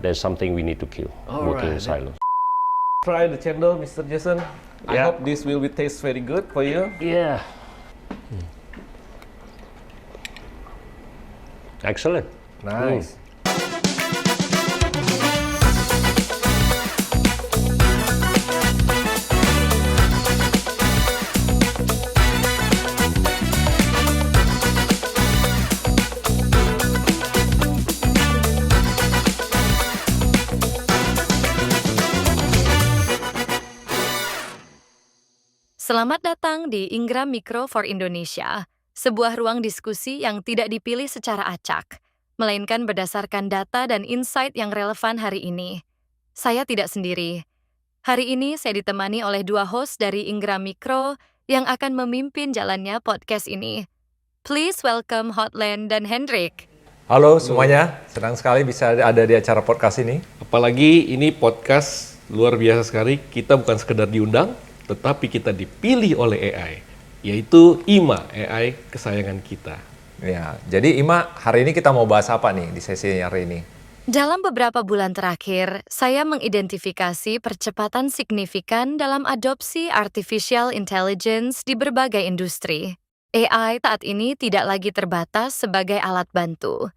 there's something we need to kill. Working in silos. Try the cendol, Mr. Jason. I Yeah. hope this will be taste very good for you. Yeah. Excellent. Nice. Selamat datang di Ingram Micro for Indonesia, sebuah ruang diskusi yang tidak dipilih secara acak, melainkan berdasarkan data dan insight yang relevan hari ini. Saya tidak sendiri. Hari ini saya ditemani oleh dua host dari Ingram Micro yang akan memimpin jalannya podcast ini. Please welcome Hotland dan Hendrik. Halo semuanya, senang sekali bisa ada di acara podcast ini. Apalagi ini podcast luar biasa sekali. Kita bukan sekedar diundang, tetapi kita dipilih oleh AI, yaitu IMA, AI kesayangan kita. Ya, jadi Ima, hari ini kita mau bahas apa nih di sesi hari ini? Dalam beberapa bulan terakhir, saya mengidentifikasi percepatan signifikan dalam adopsi artificial intelligence di berbagai industri. AI saat ini tidak lagi terbatas sebagai alat bantu,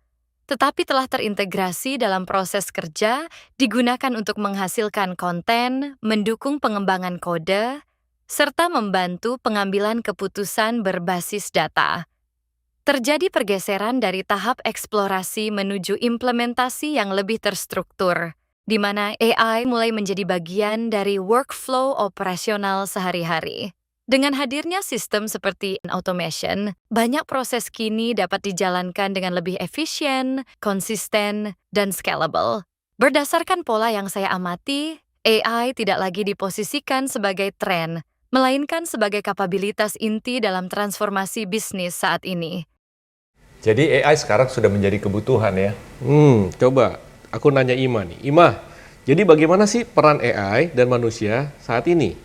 tetapi telah terintegrasi dalam proses kerja, digunakan untuk menghasilkan konten, mendukung pengembangan kode, serta membantu pengambilan keputusan berbasis data. Terjadi pergeseran dari tahap eksplorasi menuju implementasi yang lebih terstruktur, di mana AI mulai menjadi bagian dari workflow operasional sehari-hari. Dengan hadirnya sistem seperti automation, banyak proses kini dapat dijalankan dengan lebih efisien, konsisten, dan scalable. Berdasarkan pola yang saya amati, AI tidak lagi diposisikan sebagai tren, melainkan sebagai kapabilitas inti dalam transformasi bisnis saat ini. Jadi AI sekarang sudah menjadi kebutuhan ya? Coba aku nanya Ima nih. Ima, jadi bagaimana sih peran AI dan manusia saat ini?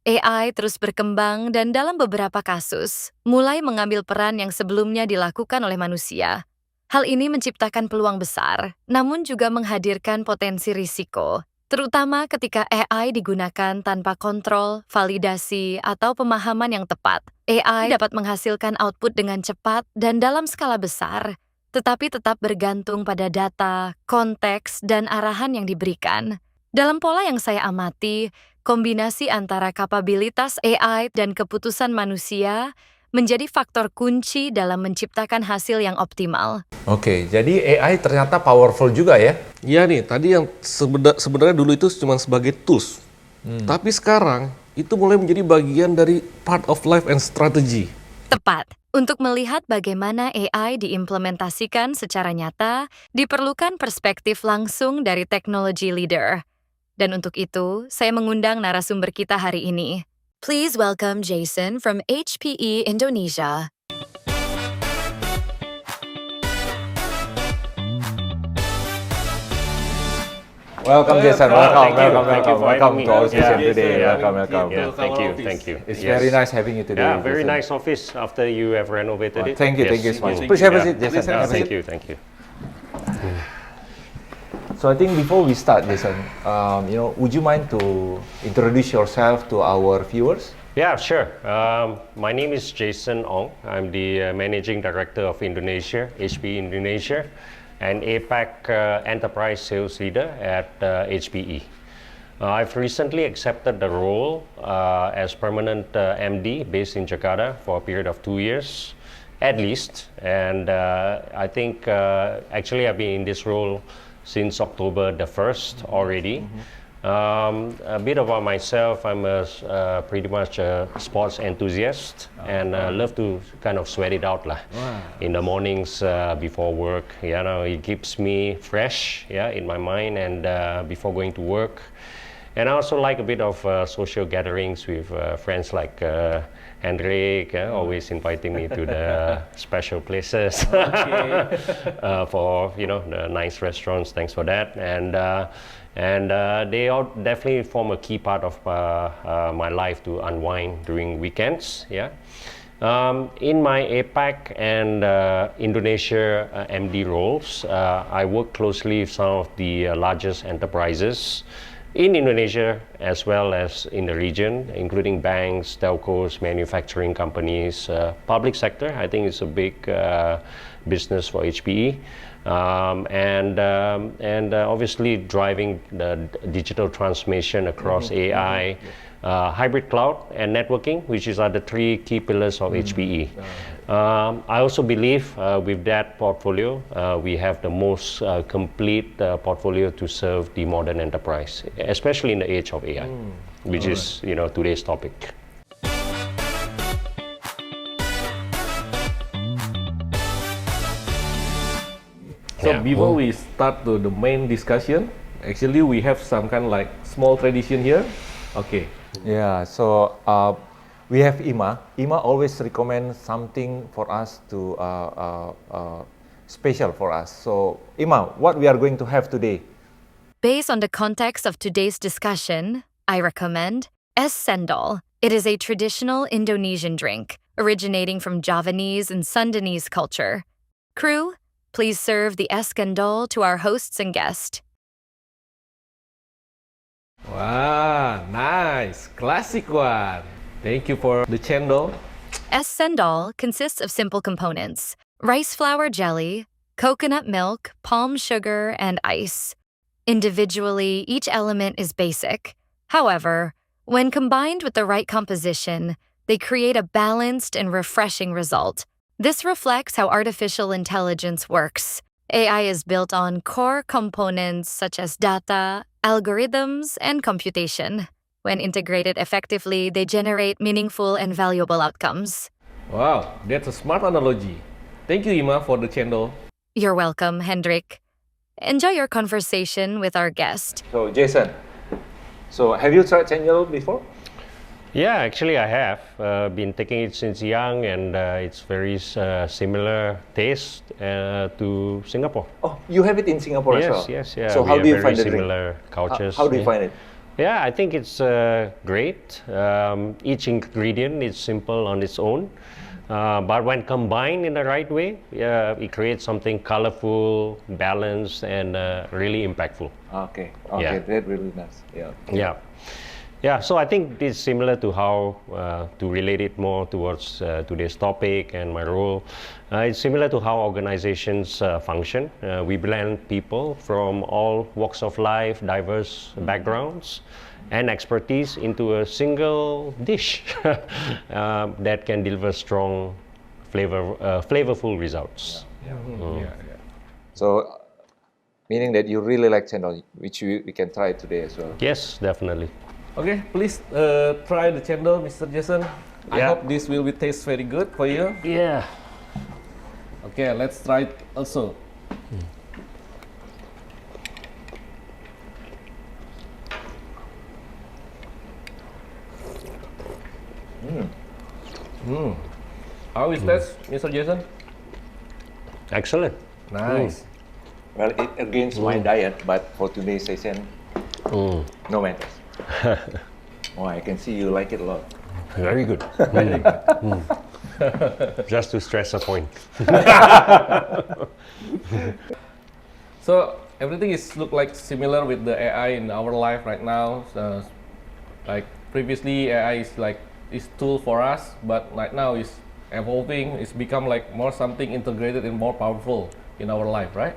AI terus berkembang dan dalam beberapa kasus, mulai mengambil peran yang sebelumnya dilakukan oleh manusia. Hal ini menciptakan peluang besar, namun juga menghadirkan potensi risiko, terutama ketika AI digunakan tanpa kontrol, validasi, atau pemahaman yang tepat. AI dapat menghasilkan output dengan cepat dan dalam skala besar, tetapi tetap bergantung pada data, konteks, dan arahan yang diberikan. Dalam pola yang saya amati, kombinasi antara kapabilitas AI dan keputusan manusia menjadi faktor kunci dalam menciptakan hasil yang optimal. Oke, jadi AI ternyata powerful juga ya? Iya nih, tadi yang sebenarnya dulu itu cuma sebagai tools. Tapi sekarang itu mulai menjadi bagian dari part of life and strategy. Tepat. Untuk melihat bagaimana AI diimplementasikan secara nyata, diperlukan perspektif langsung dari teknologi leader. Dan untuk itu, saya mengundang narasumber kita hari ini. Please welcome Jason from HPE Indonesia. Welcome Jason, welcome me. to our session Yeah. today. Yeah. Welcome. Yeah, thank you. It's Yes. very nice having you today. Yeah, very Jason. nice office after you have renovated it. Thank you so much. Yes. Please have a Yeah. seat, Jason. Yeah, Have a seat. thank you. So I think before we start, Jason, would you mind to introduce yourself to our viewers? Yeah, sure. My name is Jason Ong. I'm the Managing Director of Indonesia, HPE Indonesia, and APAC Enterprise Sales Leader at HPE. I've recently accepted the role as permanent MD based in Jakarta for a period of 2 years, at least. And I think actually I've been in this role since October the 1st already. A bit about myself, I'm pretty much a sports enthusiast and love to kind of sweat it out in the mornings before work. You know, it keeps me fresh in my mind and before going to work. And I also like a bit of social gatherings with friends like Hendrik, always inviting me to the special places for the nice restaurants. Thanks for that. And they all definitely form a key part of my life to unwind during weekends. Yeah. In my APAC and Indonesia MD roles, I work closely with some of the largest enterprises in Indonesia as well as in the region, including banks, telcos, manufacturing companies, public sector. I think it's a big business for HPE. And obviously driving the digital transformation across AI, hybrid cloud and networking, which are the three key pillars of HPE. I also believe with that portfolio, we have the most complete portfolio to serve the modern enterprise, especially in the age of AI, which is today's topic. So before we start to the main discussion, actually we have some kind of like small tradition here. Okay. Yeah, so we have Ima. Ima always recommend something for us to special for us. So Ima, what we are going to have today? Based on the context of today's discussion, I recommend es cendol. It is a traditional Indonesian drink originating from Javanese and Sundanese culture. Crew, please serve the es cendol to our hosts and guests. Wow, nice, classic one. Thank you for the cendol. Es cendol consists of simple components: rice flour jelly, coconut milk, palm sugar, and ice. Individually, each element is basic. However, when combined with the right composition, they create a balanced and refreshing result. This reflects how artificial intelligence works. AI is built on core components such as data, algorithms, and computation. When integrated effectively, they generate meaningful and valuable outcomes. Wow, that's a smart analogy. Thank you, Ima, for the cendol. You're welcome, Hendrik. Enjoy your conversation with our guest. So Jason, so have you tried cendol before? Yeah, actually I have been taking it since young, and it's very similar taste to Singapore. Oh, you have it in Singapore as well? Yes, yeah. So We how have do you very find the drink? similar cultures. How do you find it? Yeah, I think it's great. Each ingredient is simple on its own, but when combined in the right way, it creates something colorful, balanced, and really impactful. Okay, Yeah. that's really nice. Yeah. Yeah, so I think it's similar to how to relate it more towards today's topic and my role. It's similar to how organizations function. We blend people from all walks of life, diverse backgrounds, and expertise into a single dish that can deliver strong, flavorful results. So, meaning that you really like cendol, which we can try today as well. Yes, definitely. Okay, please try the cendol, Mr. Jason. I Yeah. hope this will taste very good for you. Yeah. Okay, let's try it also. How is that, Mr. Jason? Excellent. Nice. Well, it against my diet, but for today's session, no matters. Oh, I can see you like it a lot. Very good. Just to stress a point. So everything look like similar with the AI in our life right now. Like previously, AI is tool for us, but right now it's evolving. It's become like more something integrated and more powerful in our life, right?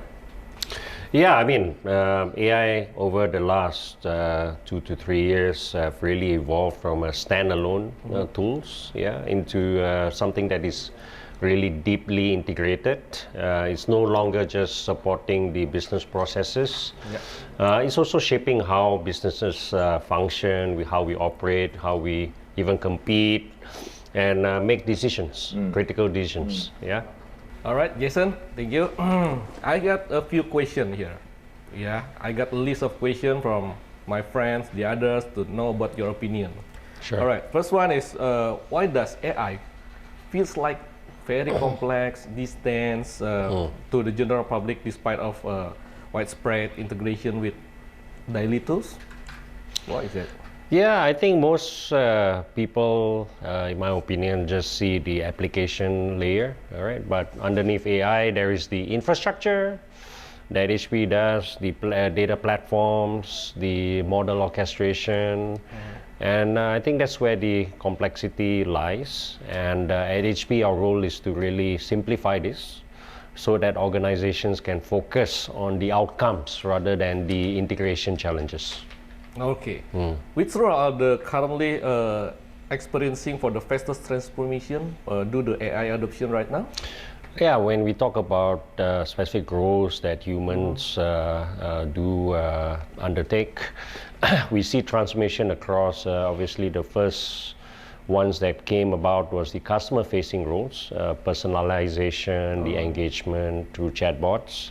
Yeah, I mean, AI over the last 2 to 3 years have really evolved from a standalone tools, into something that is really deeply integrated. It's no longer just supporting the business processes. It's also shaping how businesses function, how we operate, how we even compete, and make decisions, critical decisions. All right, Jason, thank you. I got a few questions here. I got a list of questions from my friends, the others, to know about your opinion. Sure. All right, first one is, why does AI feels like very complex, distant to the general public despite of widespread integration with daily tools? What is it? Yeah, I think most people, in my opinion, just see the application layer, all right? But underneath AI, there is the infrastructure that HPE does, the data platforms, the model orchestration, and I think that's where the complexity lies. And at HPE, our role is to really simplify this so that organizations can focus on the outcomes rather than the integration challenges. Okay. Which role are the currently experiencing for the fastest transformation due to AI adoption right now? Yeah, when we talk about specific roles that humans do undertake, we see transformation across, obviously the first ones that came about was the customer-facing roles, personalization, the engagement through chatbots.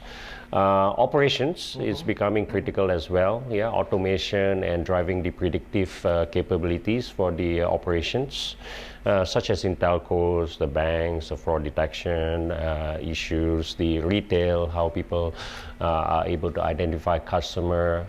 Operations is becoming critical as well, yeah, automation and driving the predictive capabilities for the operations, such as in telcos, the banks, the fraud detection issues, the retail, how people are able to identify customer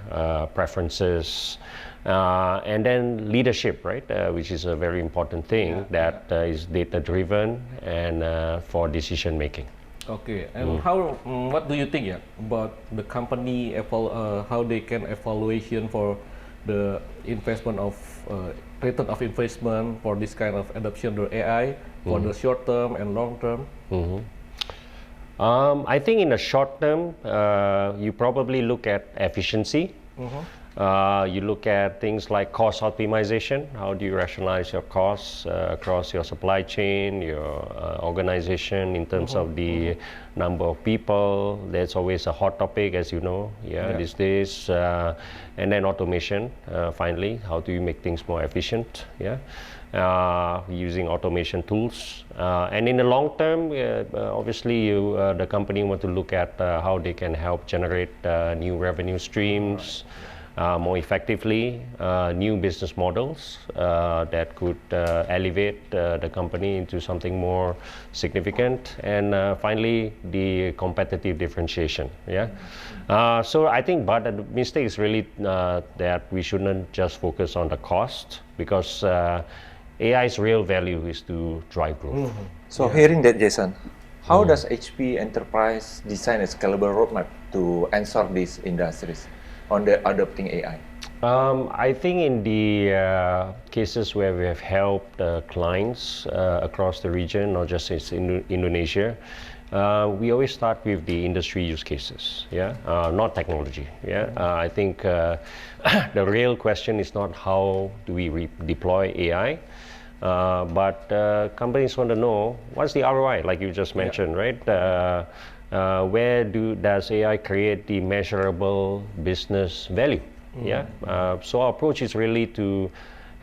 preferences, and then leadership, right, which is a very important thing that is data-driven and for decision making. Okay, and what do you think about the company, how they can evaluation for the investment of return of investment for this kind of adoption of AI for the short term and long term? I think in the short term, you probably look at efficiency. You look at things like cost optimization. How do you rationalize your costs across your supply chain, your organization in terms of the number of people? That's always a hot topic, as you know, these days. And then automation, finally, how do you make things more efficient? Using automation tools. And in the long term, obviously, the company want to look at how they can help generate new revenue streams. More effectively, new business models that could elevate the company into something more significant, and finally, the competitive differentiation. So I think, but the mistake is really that we shouldn't just focus on the cost, because AI's real value is to drive growth. So hearing that, Jason, how does HP Enterprise design a scalable roadmap to answer these industries on the adopting AI? I think in the cases where we have helped clients across the region, not just in Indonesia, we always start with the industry use cases, not technology. I think the real question is not how do we deploy AI, but companies want to know what's the ROI, like you just mentioned, right? Where does AI create the measurable business value? So our approach is really to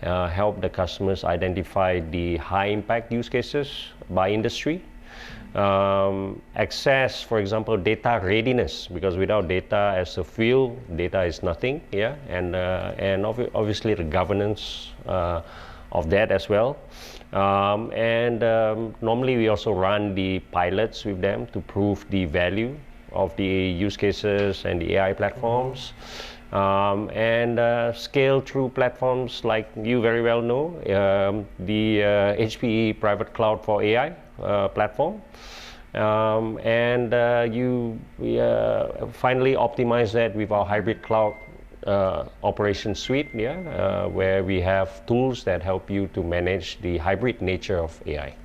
help the customers identify the high impact use cases by industry. Access, for example, data readiness, because without data as a fuel, data is nothing. And obviously the governance of that as well. Normally we also run the pilots with them to prove the value of the use cases and the AI platforms, and scale through platforms like you very well know, the HPE Private Cloud for AI platform. You finally optimize that with our hybrid cloud operation suite, where we have tools that help you to manage the hybrid nature of AI.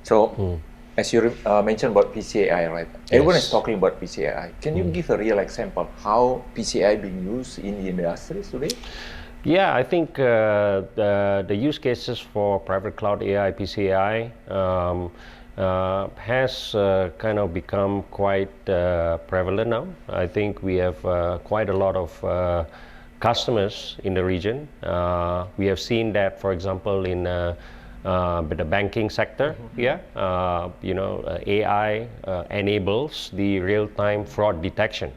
So, as you mentioned about PCAI, right? Everyone is talking about PCAI. Can you give a real example how PCAI being used in the industries today? Yeah, I think the use cases for private cloud AI, PCAI, has kind of become quite prevalent now. I think we have quite a lot of customers in the region. We have seen that, for example, in the banking sector. AI enables the real-time fraud detection.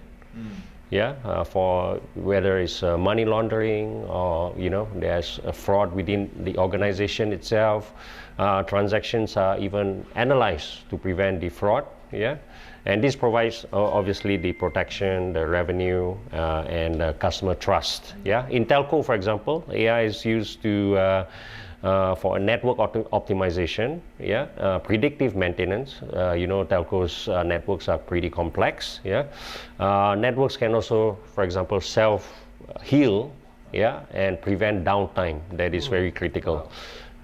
For whether it's money laundering or there's a fraud within the organization itself. Transactions are even analyzed to prevent the fraud, yeah, and this provides obviously the protection, the revenue, and customer trust. Yeah, in telco, for example, AI is used to for network optimization, yeah, predictive maintenance. Telcos networks are pretty complex. Yeah, networks can also, for example, self-heal, yeah, and prevent downtime. That is very critical.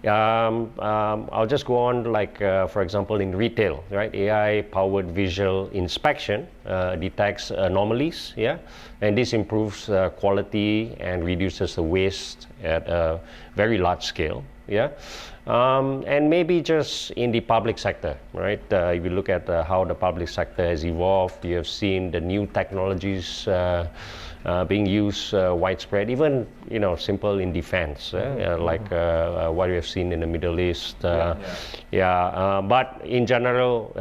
I'll just go on, like for example, in retail, right? AI-powered visual inspection detects anomalies, yeah, and this improves quality and reduces the waste at a very large scale, yeah. And maybe just in the public sector, right? If you look at how the public sector has evolved, you have seen the new technologies being used widespread, even simple in defense, like what we have seen in the Middle East. But in general,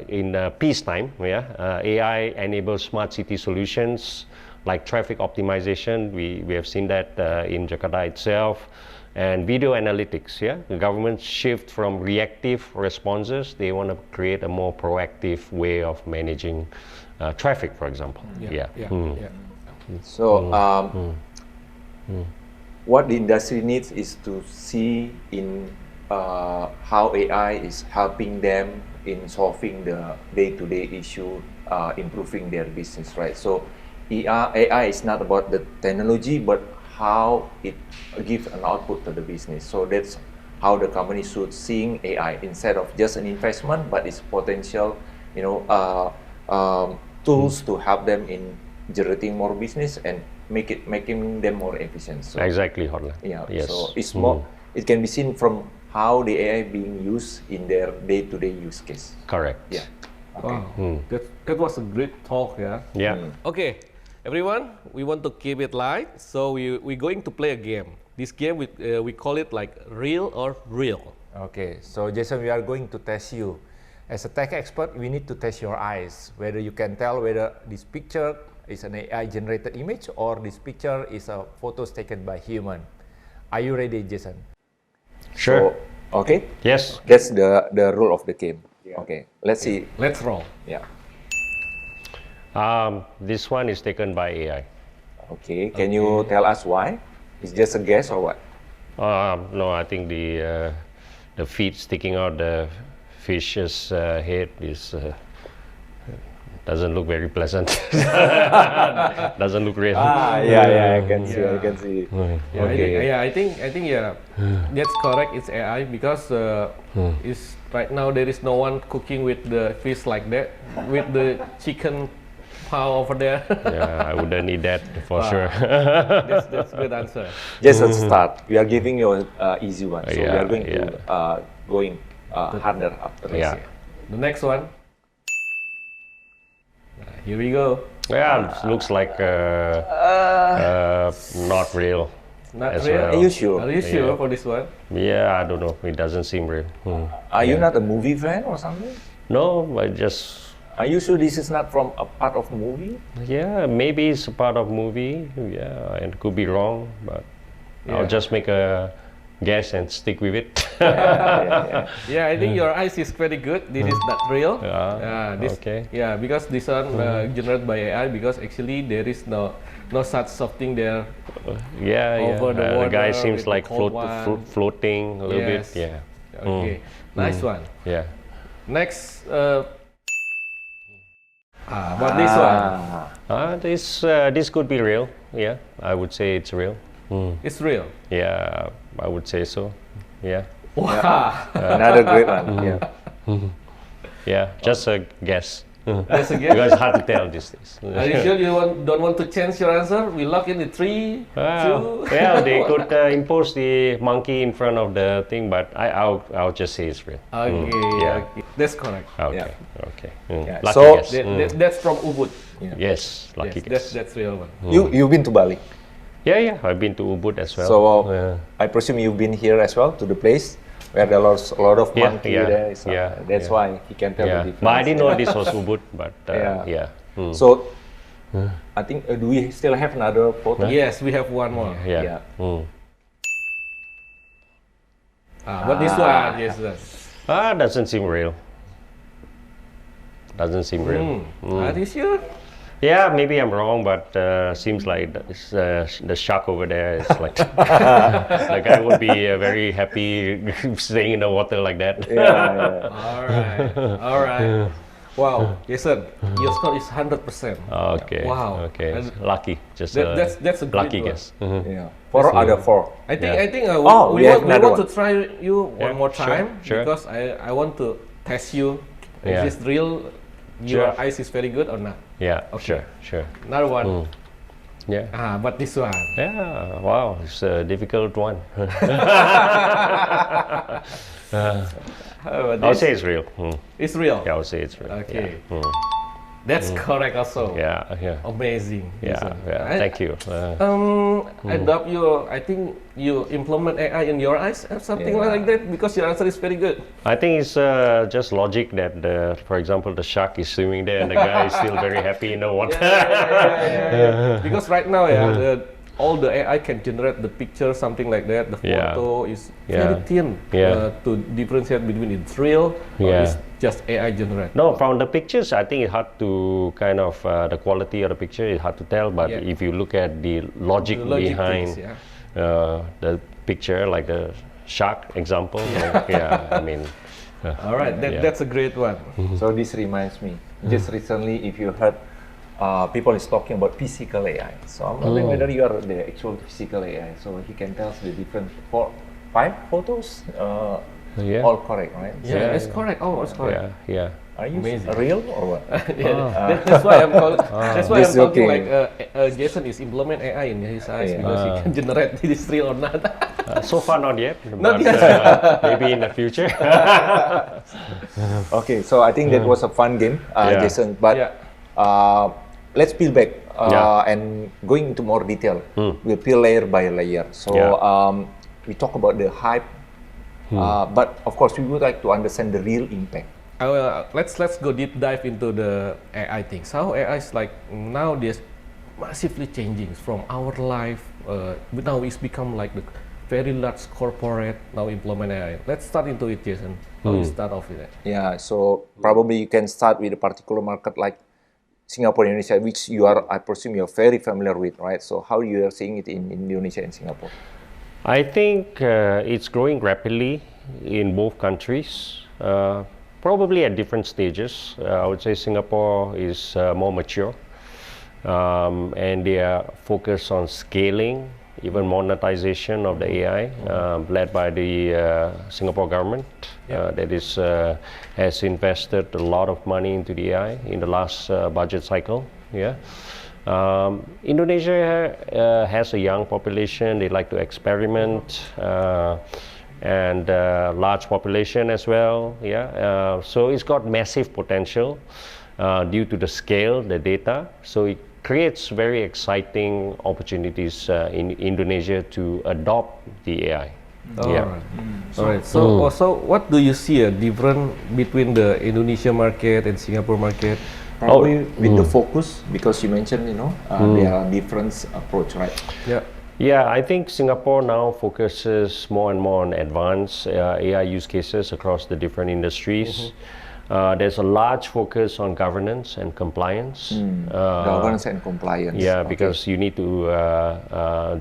in peacetime, AI enables smart city solutions like traffic optimization. We have seen that in Jakarta itself. And video analytics, yeah. The government shift from reactive responses. They want to create a more proactive way of managing traffic, for example. So, what the industry needs is to see in how AI is helping them in solving the day-to-day issue, improving their business, right? So, AI is not about the technology, but how it gives an output to the business. So that's how the company should seeing AI instead of just an investment, but it's potential, tools to help them in generating more business and making them more efficient. So, exactly, Horla. Yeah. Yes. So it's more. It can be seen from how the AI being used in their day-to-day use case. Correct. Yeah. Okay. Wow. That was a great talk. Yeah. Yeah. Okay. Everyone, we want to keep it light, so we're going to play a game. This game, we call it like real or real. Okay, so Jason, we are going to test you. As a tech expert, we need to test your eyes, whether you can tell whether this picture is an AI-generated image or this picture is a photos taken by human. Are you ready, Jason? Sure. So, okay. Yes. That's the rule of the game. Yeah. Okay. Let's see. Let's roll. Yeah. This one is taken by AI. Okay. Can you tell us why? It's just a guess or what? No, I think the feet sticking out the fish's head is doesn't look very pleasant. Doesn't look real. I can see. I can see. Yeah, Okay. I think that's correct. It's AI because it's right now there is no one cooking with the fish like that with the chicken paw over there. Yeah, I wouldn't need that for sure. That's a good answer. Just a start. We are giving you an easy one. So we Yeah, are going to going harder after this. Yeah. The next one. Here we go. Yeah, it looks like not real. Not as real? well. Are you sure? Are you sure Yeah. for this one? Yeah, I don't know. It doesn't seem real. Are you not a movie fan or something? No, I just. Are you sure this is not from a part of movie? Yeah, maybe it's a part of movie. Yeah, and could be wrong, but Yeah. I'll just make a guess and stick with it. Yeah, I think your eyes is very good. This is not real. Okay. Yeah, because this one generated by AI because actually there is no such something there. Over the water guy with seems the like cold one. floating a little Yes. bit. Yeah. Okay, nice one. Yeah. Next, what this one? This could be real. Yeah, I would say it's real. It's real. Yeah, I would say so. Yeah. Wow. Another great one. Yeah. Yeah, just a guess. That's a guess. Because it's hard to tell these days. Are you sure you don't want to change your answer? We lock in the 3, 2. Well, they could impose the monkey in front of the thing, but I'll just say it's real. Okay, Yeah. okay. That's correct. Okay. Okay. Yeah. Lucky So- guess. That's from Ubud. Yes, lucky Yes, guess. that's real one. You've been to Bali, Yeah, I've been to Ubud as well. so I presume you've been here as well to the place where there are a lot of Yeah, monkey yeah, there. So yeah, that's yeah. why he can tell Yeah, the difference. but I didn't know this was Ubud. But Yeah. yeah. So I think do we still have another photo? Yes, we have one more. Yeah. But this one, yes, Doesn't seem real. Doesn't seem real. Are you sure? Yeah, maybe I'm wrong, but seems like the shark over there is like the guy would be very happy staying in the water like that. All right. Wow, Jason, your score is 100%. Okay. Wow. Okay. And Lucky. Just that's a great lucky one. guess. Yeah. Four out of four. I think we have we another want to one. try you one more sure, time sure. because I want to test you. Yeah. Is this real? Your eyes is very good or not? Yeah. Okay. Sure. Another one. Yeah. But this one. Yeah. Wow. It's a difficult one. How about I'll this? say it's real. It's real. Yeah, I'll say it's real. Okay. Yeah. That's correct also. Yeah. Amazing. Yeah. Jason. Thank you. I think you implement AI in your eyes or something like that because your answer is very good. I think it's just logic that, for example, the shark is swimming there and the guy is still very happy in the water. Yeah. Because right now, all the AI can generate the picture, something like that. The photo is very thin to differentiate between it's real or it's just AI generated. No, from the pictures, I think it's hard to kind of the quality of the picture is hard to tell. But if you look at the logic behind things, the picture, like the shark example, I mean. All right, that's a great one. So this reminds me, just recently, if you heard people is talking about physical AI. So I'm wondering whether you are the actual physical AI. So he can tell us the different 5 photos. All correct, right? Yeah, it's correct. Oh, it's correct. Yeah. Are you Amazing. real or what? That's why I'm calling. That's why I'm talking okay. like Jason is implement AI in his eyes because he can generate this real or not. So far, not yet. Not but, yet. Maybe in the future. Okay, so I think that was a fun game, Jason. But let's peel back and going into more detail. We'll peel layer by layer. So we talk about the hype, but of course we would like to understand the real impact. Let's go deep dive into the AI things. How AI is like nowadays massively changing from our life. Now it's become like the very large corporate now implement AI. Let's start into it, Jason. How you start off with it? Yeah, so probably you can start with a particular market like Singapore, Indonesia, which you are, I presume, you're very familiar with, right? So how you are seeing it in Indonesia and Singapore? I think it's growing rapidly in both countries, probably at different stages. I would say Singapore is more mature, and they are focused on scaling, even monetization of the AI, led by the Singapore government. That is has invested a lot of money into the AI in the last budget cycle. Indonesia has a young population. They like to experiment, and large population as well. So it's got massive potential due to the scale, the data. So it creates very exciting opportunities in Indonesia to adopt the AI. Alright. So what do you see different between the Indonesia market and Singapore market? Probably with the focus, because you mentioned, there are different approach, right? Yeah, I think Singapore now focuses more and more on advanced AI use cases across the different industries. There's a large focus on governance and compliance. Governance and compliance. Yeah, because you need to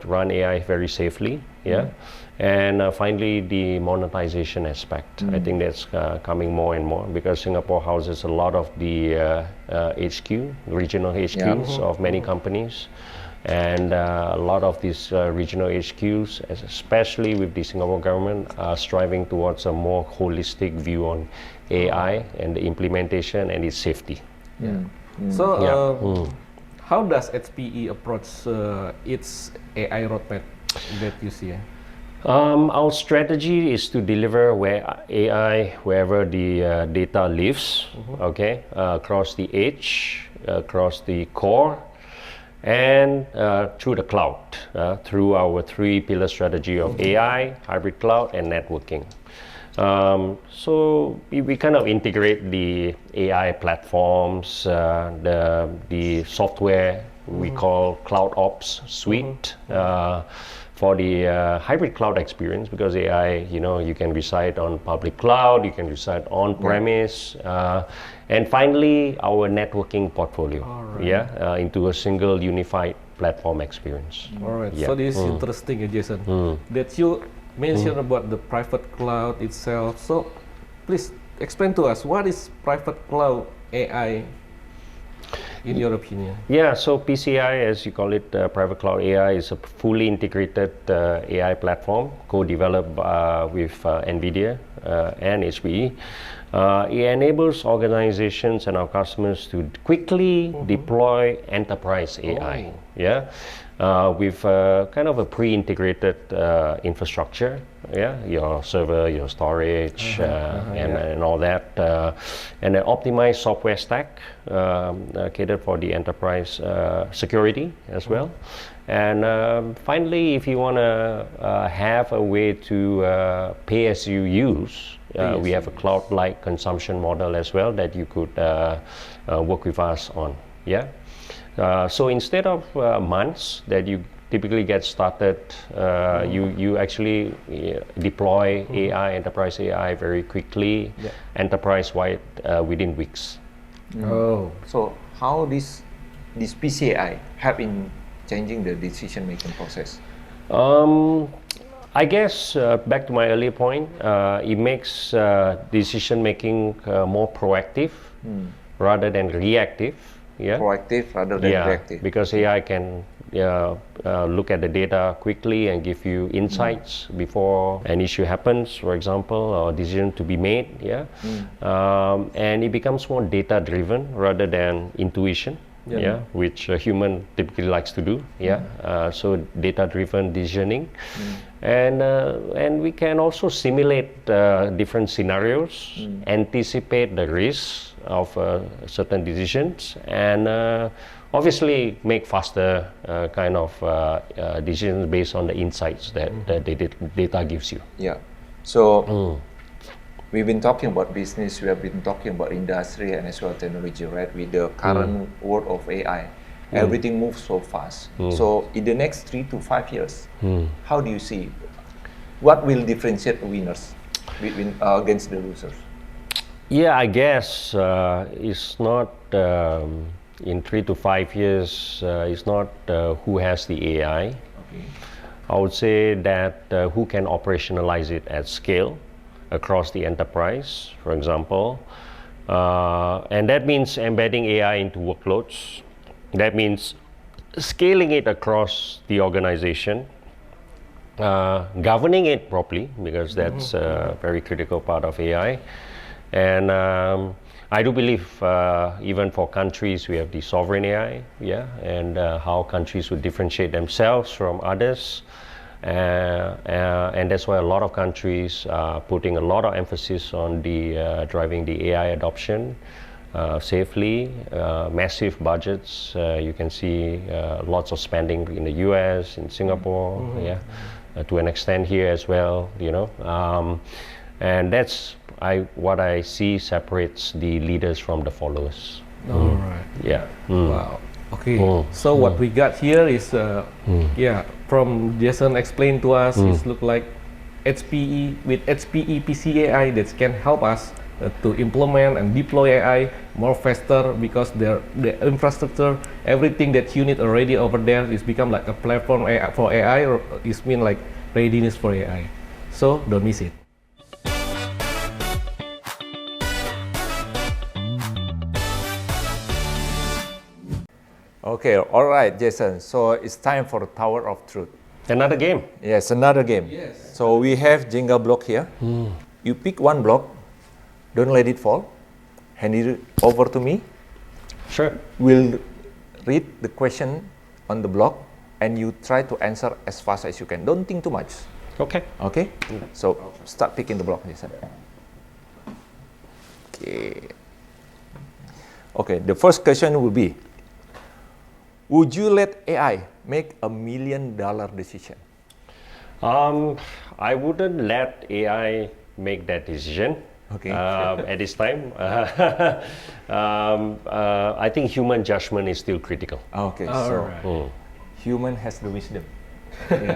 run AI very safely. And finally, the monetization aspect. I think that's coming more and more because Singapore houses a lot of the regional HQs of many companies. And a lot of these regional HQs, especially with the Singapore government, are striving towards a more holistic view on AI and the implementation and its safety. So, how does HPE approach its AI roadmap that you see? Our strategy is to deliver AI wherever the data lives, across the edge, across the core, and through the cloud, through our 3-pillar strategy of AI, hybrid cloud, and networking. So we kind of integrate the AI platforms, the software we call Cloud Ops Suite, for the hybrid cloud experience, because AI, you can reside on public cloud, you can reside on premise, and finally our networking portfolio, into a single unified platform experience. All right. So this is interesting, Jason. That you mentioned about the private cloud itself. So please explain to us, what is private cloud AI in your opinion? Yeah, so PCI, as you call it, private cloud AI, is a fully integrated AI platform co-developed with NVIDIA and HPE. It enables organizations and our customers to quickly deploy enterprise AI, with kind of a pre-integrated infrastructure, your server, your storage, and all that, and an optimized software stack catered for the enterprise security as well. And finally, if you want to have a way to pay as you use, we have a cloud-like consumption model as well that you could work with us on. So instead of months that you typically get started, you actually deploy AI, enterprise AI very quickly, enterprise-wide within weeks. So how this PCI help in changing the decision-making process? I guess back to my earlier point, it makes decision-making more proactive rather than reactive. Proactive rather than reactive. Because AI can look at the data quickly and give you insights before an issue happens, for example, or decision to be made. And it becomes more data-driven rather than intuition. Which a human typically likes to do. So data-driven decisioning, and we can also simulate different scenarios, anticipate the risks of certain decisions, and obviously make faster kind of decisions based on the insights that the data gives you. So. We've been talking about business, we have been talking about industry and as well technology, right? With the current world of AI, everything moves so fast. So in the next 3 to 5 years, how do you see, what will differentiate the winners between, against the losers? I guess it's not, in 3 to 5 years, it's not who has the AI. I would say that who can operationalize it at scale across the enterprise, for example, and that means embedding AI into workloads. That means scaling it across the organization, governing it properly, because that's a very critical part of AI. And I do believe even for countries, we have the sovereign AI, and how countries would differentiate themselves from others. And that's why a lot of countries are putting a lot of emphasis on the driving the AI adoption safely, massive budgets. You can see lots of spending in the US, in Singapore, to an extent here as well, and that's what I see separates the leaders from the followers. All right. Wow. Okay. So what we got here is, from Jason explained to us, it look like HPE with HPE PCAI that can help us to implement and deploy AI more faster, because the infrastructure, everything that you need already over there is become like a platform AI for AI, or is mean like readiness for AI. So don't miss it. Okay, all right, Jason. So it's time for the Tower of Truth. Another game. Yes, another game. Yes. So we have Jenga block here. You pick one block, don't let it fall. Hand it over to me. Sure. We'll read the question on the block, and you try to answer as fast as you can. Don't think too much. Okay. Okay. So start picking the block, Jason. Okay. Okay. The first question will be: would you let AI make $1 million decision? I wouldn't let AI make that decision. Okay. At this time. I think human judgment is still critical. Okay. All So right. human has the wisdom.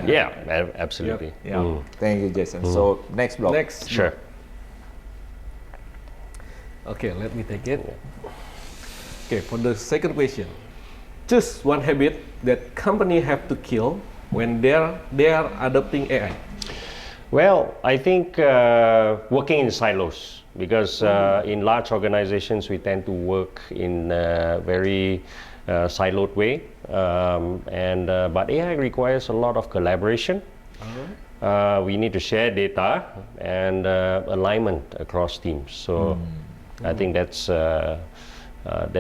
Yeah, absolutely. Yeah. Thank you, Jason. So next block. Next. Sure. Okay, let me take it. Okay, for the second question, choose one habit that company have to kill when they are adopting AI. Well, I think working in silos, because in large organizations we tend to work in a very siloed way, but AI requires a lot of collaboration. We need to share data and alignment across teams. So I think that's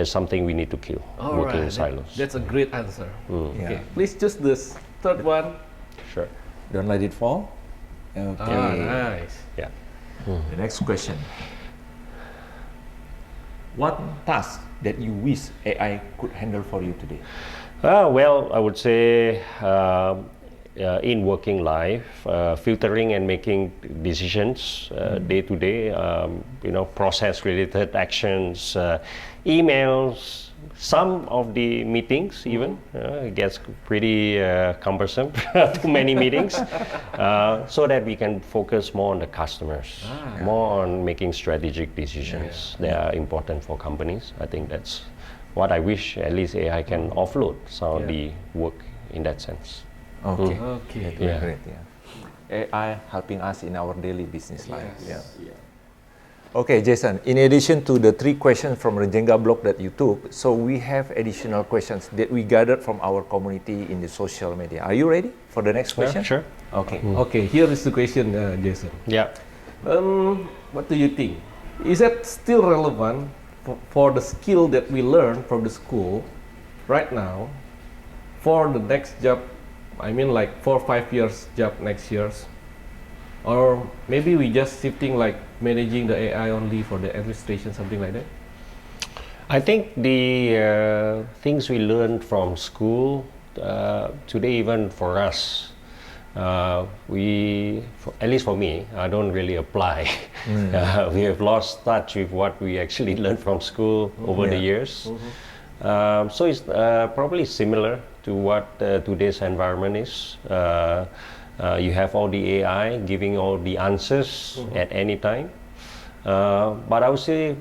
something we need to kill. Working in silos. That's a great answer. Okay, Yeah. please choose this third one. Sure. Don't let it fall. Okay. Nice. Yeah. The next question. What task that you wish AI could handle for you today? Well, I would say in working life, filtering and making decisions day to day, process-related actions, emails, some of the meetings even, it gets pretty cumbersome, too many meetings, so that we can focus more on the customers, more on making strategic decisions that are important for companies. I think that's what I wish at least AI can offload some of the work in that sense. Okay. Okay. Yeah. Great. Yeah. AI helping us in our daily business life. Yeah. Okay, Jason, in addition to the 3 questions from the Jenga block that you took, so we have additional questions that we gathered from our community in the social media. Are you ready for the next question? Sure. Okay. Okay, here is the question, Jason. Yeah. What do you think? Is that still relevant for the skill that we learn from the school right now for the next job? I mean, like 4 or 5 years job next years, or maybe we just shifting like managing the AI only for the administration, something like that. I think the things we learned from school today, even for us, at least for me, I don't really apply. We have lost touch with what we actually learned from school over the years. So it's probably similar to what today's environment is. You have all the AI giving all the answers at any time. But I would say,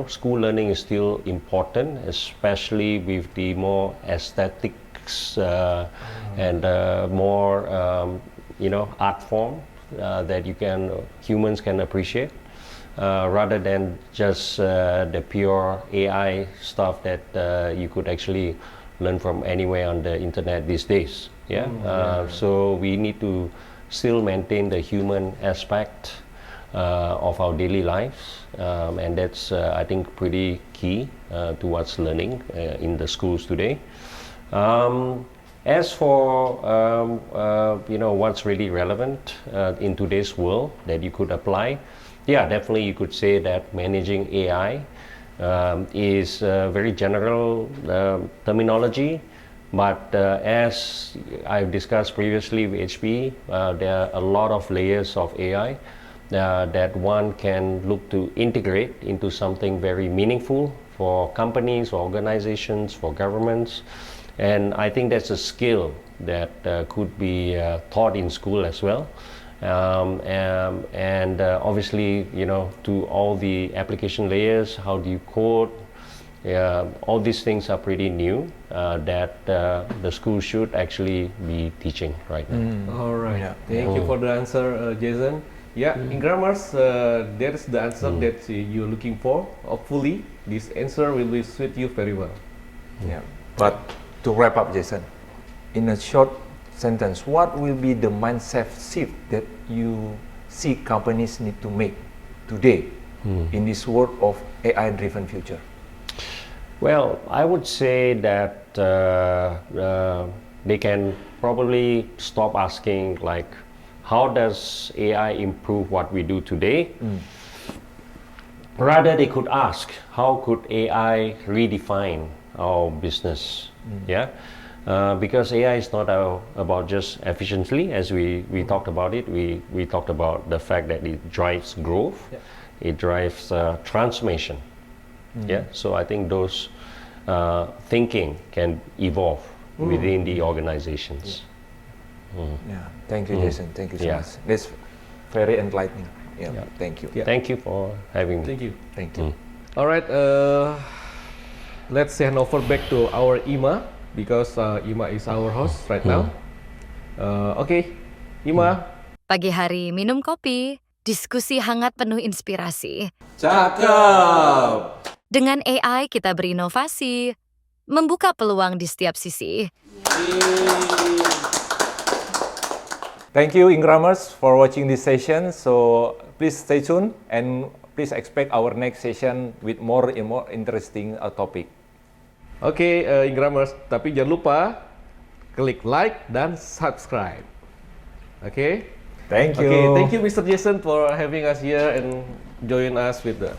school learning is still important, especially with the more aesthetics and more, art form that humans can appreciate, rather than just the pure AI stuff that you could actually learn from anywhere on the internet these days. So we need to still maintain the human aspect of our daily lives, and that's I think pretty key towards learning in the schools today. As for what's really relevant in today's world that you could apply, definitely you could say that managing AI is a very general terminology, but as I've discussed previously with HPE, there are a lot of layers of AI that one can look to integrate into something very meaningful for companies, for organizations, for governments. And I think that's a skill that could be taught in school as well. And obviously, to all the application layers, how do you code? All these things are pretty new that the school should actually be teaching right now. All right. Thank you for the answer, Jason. In grammars, that is the answer that you're looking for. Hopefully, this answer will suit you very well. But to wrap up, Jason, in a short sentence, what will be the mindset shift that you see companies need to make today in this world of AI-driven future? Well, I would say that they can probably stop asking like, how does AI improve what we do today? Rather, they could ask, how could AI redefine our business? Because AI is not about just efficiency, as we talked about it. We talked about the fact that it drives growth, it drives transformation. So I think those thinking can evolve within the organizations. Yeah. Thank you, Jason. Thank you so Yeah. much. That's very enlightening. Yeah. Thank you. Yeah. Thank you for having me. Thank you. Thank you. All right, let's hand over back to our Ima because Ima is our host right now. Okay, Ima. Pagi hari minum kopi, diskusi hangat penuh inspirasi. Cakep. Dengan AI kita berinovasi, membuka peluang di setiap sisi. Thank you, Ingramers, for watching this session. So please stay tuned and please expect our next session with more interesting topic. Oke, Ingramers, tapi jangan lupa klik like dan subscribe. Oke. Thank you. Okay, thank you, Mr. Jason, for having us here and join us with the.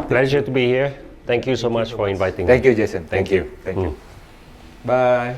Pleasure to be here. Thank you so much for inviting me. Thank you, Jason. Thank you. Thank you. Bye.